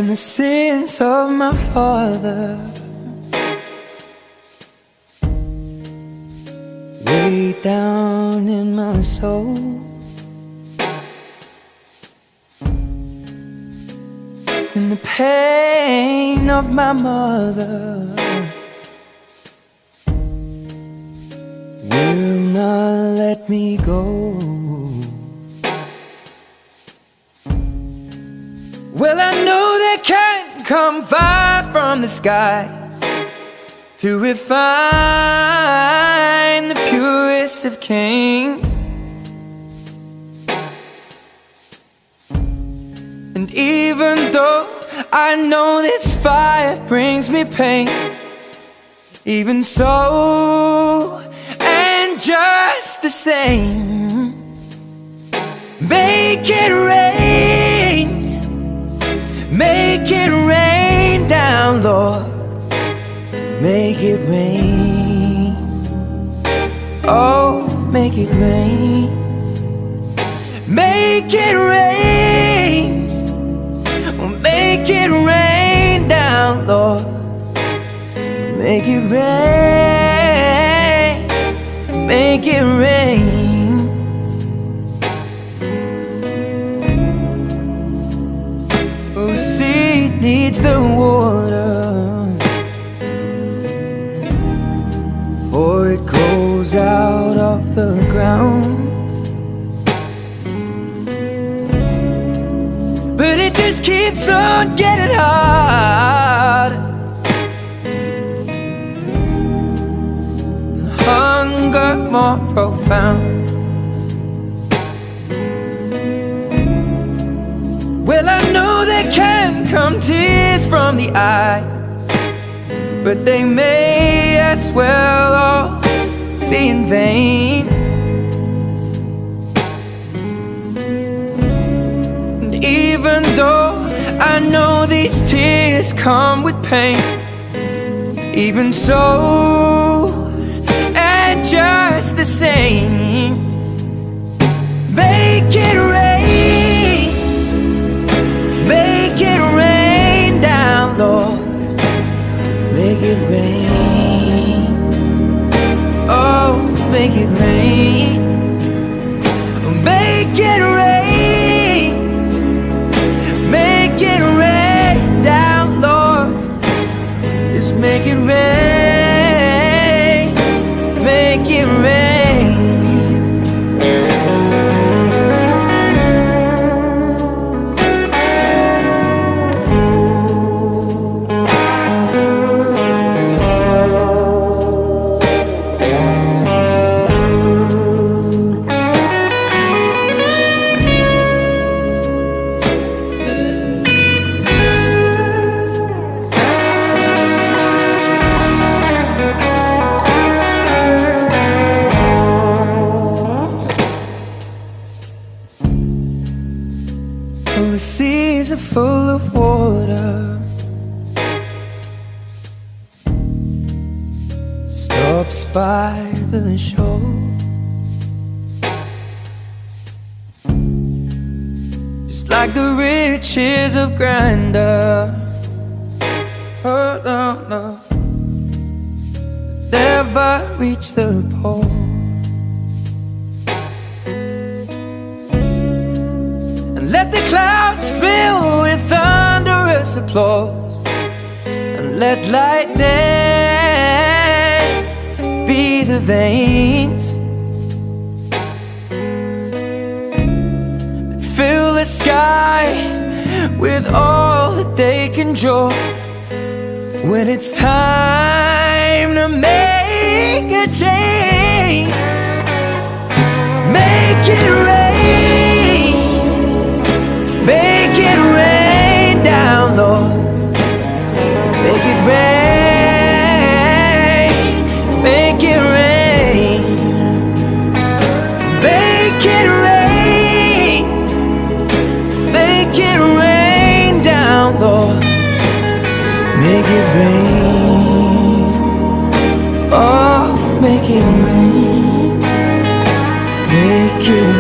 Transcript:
when the sins of my father way down in my soul, and the pain of my mother will not let me go. Well, I know there can come fire from the sky to refine the purest of kings, and even though I know this fire brings me pain, even so, and just the same, make it rain, make it rain down, Lord, make it rain. Oh, make it rain, make it rain, oh, make it rain down, Lord, make it rain, make it rain. Oh, seed needs the water, for it grows out of the ground, but it just keeps on getting hard, and hunger more profound. Well, I know there can come tears from the eye, but they may as well all be in vain. And even though I know these tears come with pain, even so, and just the same, make it rain, make it rain down, Lord, make it rain. Oh, make it rain, make it rain, make it rain down, Lord, just make it rain, make it rain. Well, the seas are full of water, stops by the shore, just like the riches of grandeur. Oh, no, no, never reach the pole. Let the clouds fill with thunderous applause, and let lightning be the veins that fill the sky with all that they can draw. When it's time to make a change, make it rain, make it rain down, Lord, make it rain, make it rain, make it rain, make it rain down, Lord, make it rain, oh, make it rain, make it rain.